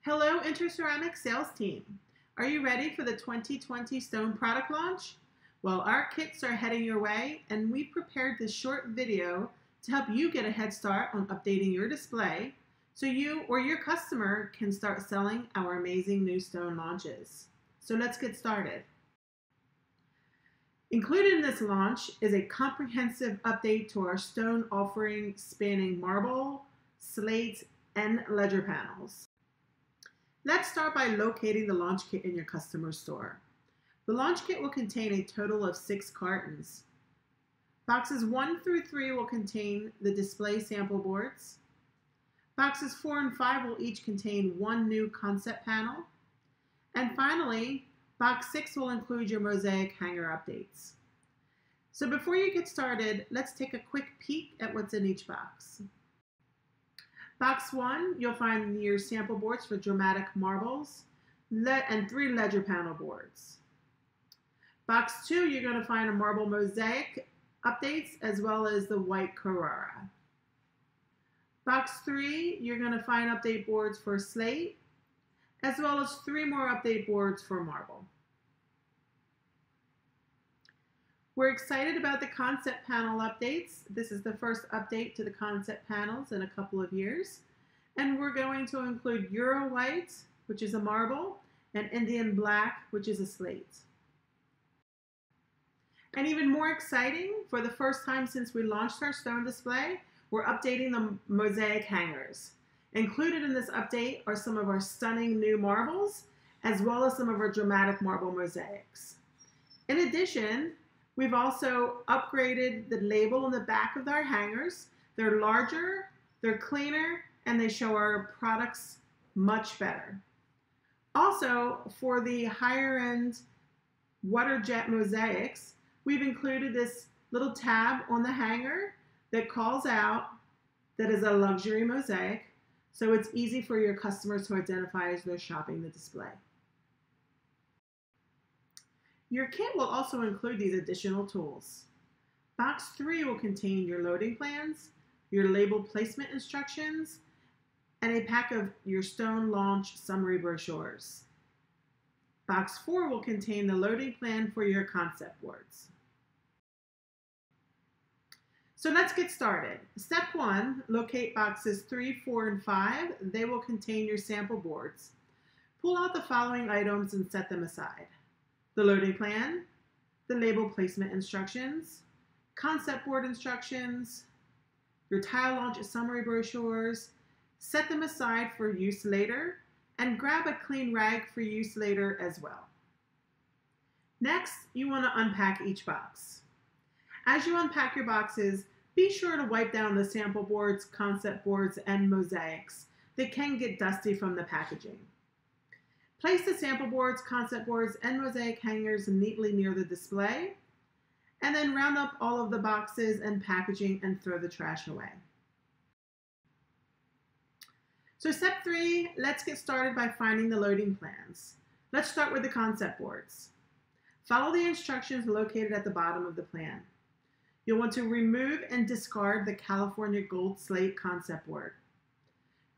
Hello, InterCeramic sales team. Are you ready for the 2020 stone product launch? Well, our kits are heading your way, and we prepared this short video to help you get a head start on updating your display so you or your customer can start selling our amazing new stone launches. So let's get started. Included in this launch is a comprehensive update to our stone offering spanning marble, slate, and ledger panels. Let's start by locating the launch kit in your customer store. The launch kit will contain a total of 6 cartons. Boxes 1 through 3 will contain the display sample boards. Boxes 4 and 5 will each contain 1 new concept panel. And finally, box 6 will include your Mosaic hanger updates. So before you get started, let's take a quick peek at what's in each box. Box 1, you'll find your sample boards for dramatic marbles and 3 ledger panel boards. Box 2, you're going to find a marble mosaic updates as well as the white Carrara. Box 3, you're going to find update boards for slate as well as 3 more update boards for marble. We're excited about the concept panel updates. This is the first update to the concept panels in a couple of years. And we're going to include Euro White, which is a marble, and Indian Black, which is a slate. And even more exciting, for the first time since we launched our stone display, we're updating the Mosaic hangers. Included in this update are some of our stunning new marbles, as well as some of our dramatic marble mosaics. In addition, we've also upgraded the label on the back of our hangers. They're larger, they're cleaner, and they show our products much better. Also, for the higher end water jet mosaics, we've included this little tab on the hanger that calls out that is a luxury mosaic, so it's easy for your customers to identify as they're shopping the display. Your kit will also include these additional tools. Box 3 will contain your loading plans, your label placement instructions, and a pack of your stone launch summary brochures. Box 4 will contain the loading plan for your concept boards. So let's get started. Step 1, locate boxes 3, 4, and 5. They will contain your sample boards. Pull out the following items and set them aside: the loading plan, the label placement instructions, concept board instructions, your tile launch summary brochures. Set them aside for use later, and grab a clean rag for use later as well. Next, you want to unpack each box. As you unpack your boxes, be sure to wipe down the sample boards, concept boards, and mosaics that can get dusty from the packaging. Place the sample boards, concept boards, and mosaic hangers neatly near the display, and then round up all of the boxes and packaging and throw the trash away. So step 3, let's get started by finding the loading plans. Let's start with the concept boards. Follow the instructions located at the bottom of the plan. You'll want to remove and discard the California Gold Slate concept board.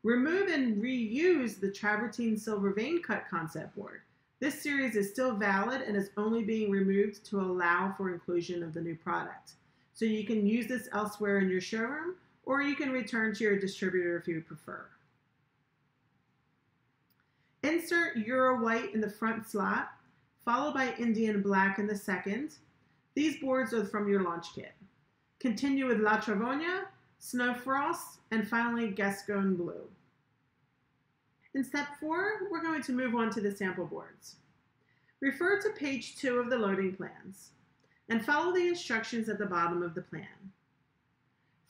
Remove and reuse the Travertine Silver Vein Cut concept board. This series is still valid and is only being removed to allow for inclusion of the new product. So you can use this elsewhere in your showroom, or you can return to your distributor if you prefer. Insert Euro White in the front slot, followed by Indian Black in the second. These boards are from your launch kit. Continue with La Travonia, Snow Frost, and finally Gascon Blue. In step 4, we're going to move on to the sample boards. Refer to page 2 of the loading plans and follow the instructions at the bottom of the plan.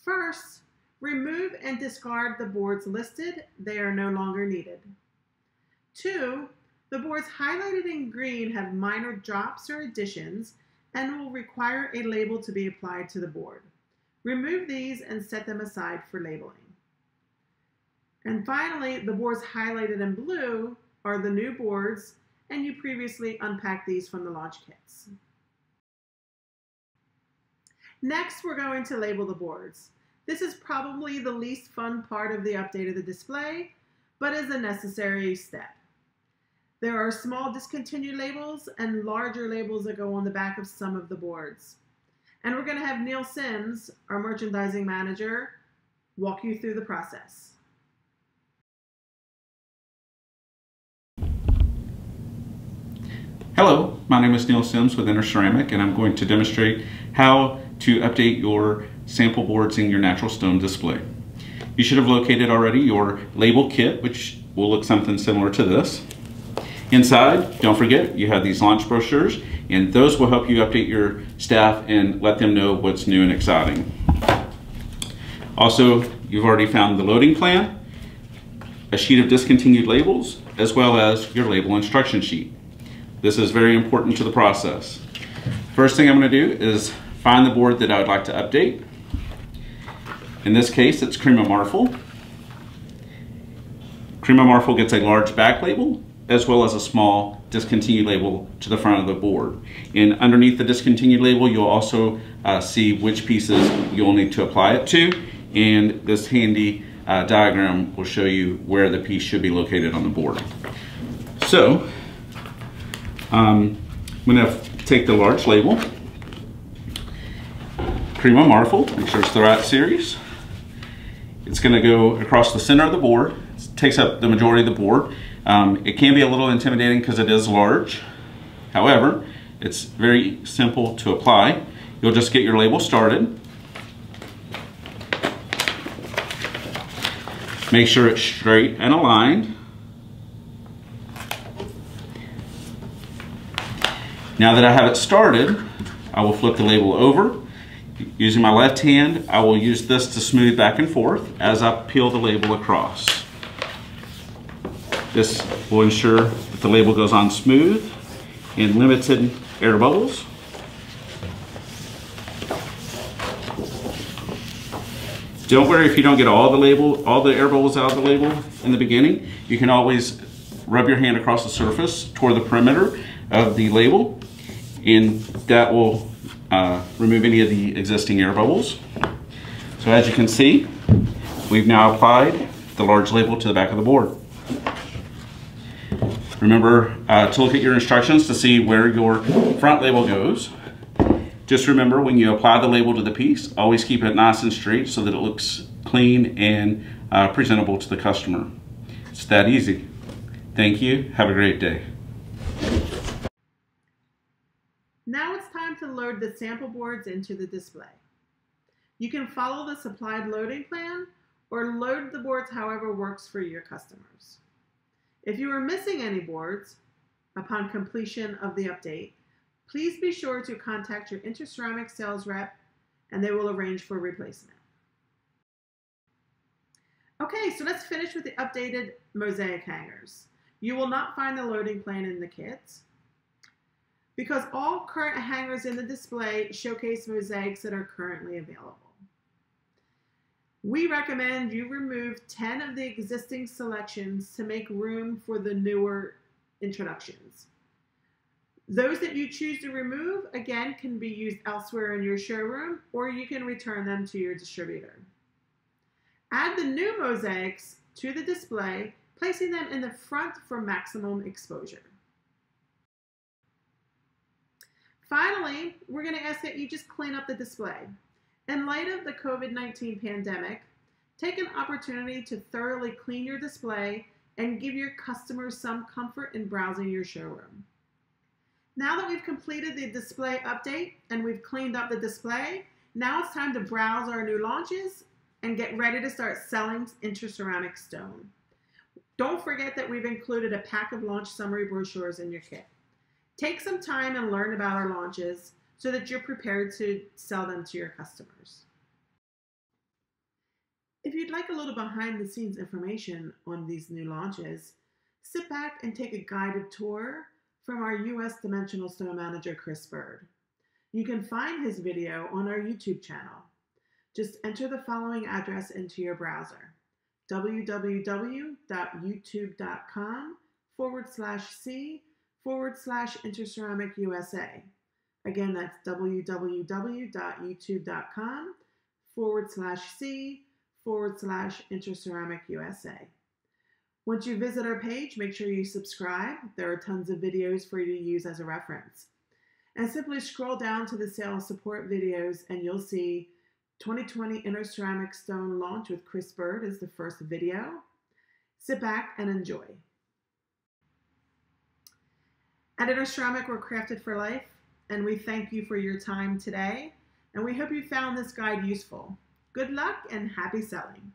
First, remove and discard the boards listed. They are no longer needed. 2, the boards highlighted in green have minor drops or additions and will require a label to be applied to the board. Remove these and set them aside for labeling. And finally, the boards highlighted in blue are the new boards, and you previously unpacked these from the launch kits. Next, we're going to label the boards. This is probably the least fun part of the update of the display, but is a necessary step. There are small discontinued labels and larger labels that go on the back of some of the boards. And we're going to have Neil Sims, our merchandising manager, walk you through the process. Hello, my name is Neil Sims with InterCeramic, and I'm going to demonstrate how to update your sample boards in your natural stone display. You should have located already your label kit, which will look something similar to this. Inside, don't forget, you have these launch brochures, and those will help you update your staff and let them know what's new and exciting. Also, you've already found the loading plan, a sheet of discontinued labels, as well as your label instruction sheet. This is very important to the process. First thing I'm going to do is find the board that I would like to update. In this case, it's Crema Marfil. Crema Marfil gets a large back label as well as a small discontinued label to the front of the board. And underneath the discontinued label, you'll also see which pieces you'll need to apply it to. And this handy diagram will show you where the piece should be located on the board. So, I'm going to take the large label, Crema Marfil, make sure it's the right series. It's going to go across the center of the board. It takes up the majority of the board. It can be a little intimidating because it is large. However, it's very simple to apply. You'll just get your label started. Make sure it's straight and aligned. Now that I have it started, I will flip the label over. Using my left hand, I will use this to smooth back and forth as I peel the label across. This will ensure that the label goes on smooth and limited air bubbles. Don't worry if you don't get all the air bubbles out of the label in the beginning. You can always rub your hand across the surface toward the perimeter of the label, and that will remove any of the existing air bubbles. So as you can see, we've now applied the large label to the back of the board. Remember to look at your instructions to see where your front label goes. Just remember, when you apply the label to the piece, always keep it nice and straight so that it looks clean and presentable to the customer. It's that easy. Thank you. Have a great day. Now it's time to load the sample boards into the display. You can follow the supplied loading plan or load the boards however works for your customers. If you are missing any boards upon completion of the update, please be sure to contact your InterCeramic sales rep and they will arrange for replacement. Okay, so let's finish with the updated Mosaic hangers. You will not find the loading plan in the kits because all current hangers in the display showcase mosaics that are currently available. We recommend you remove 10 of the existing selections to make room for the newer introductions. Those that you choose to remove, again, can be used elsewhere in your showroom, or you can return them to your distributor. Add the new mosaics to the display, placing them in the front for maximum exposure. Finally, we're going to ask that you just clean up the display. In light of the COVID-19 pandemic, take an opportunity to thoroughly clean your display and give your customers some comfort in browsing your showroom. Now that we've completed the display update and we've cleaned up the display, now it's time to browse our new launches and get ready to start selling InterCeramic stone. Don't forget that we've included a pack of launch summary brochures in your kit. Take some time and learn about our launches so that you're prepared to sell them to your customers. If you'd like a little behind the scenes information on these new launches, sit back and take a guided tour from our US Dimensional Stone Manager, Chris Bird. You can find his video on our YouTube channel. Just enter the following address into your browser: www.youtube.com/c/InterCeramic USA. Again, that's www.youtube.com/c/InterCeramic USA. Once you visit our page, make sure you subscribe. There are tons of videos for you to use as a reference. And simply scroll down to the sales support videos and you'll see 2020 Inner Ceramic Stone Launch with Chris Bird is the first video. Sit back and enjoy. At Inner Ceramic, we're crafted for life, and we thank you for your time today, and we hope you found this guide useful. Good luck and happy selling.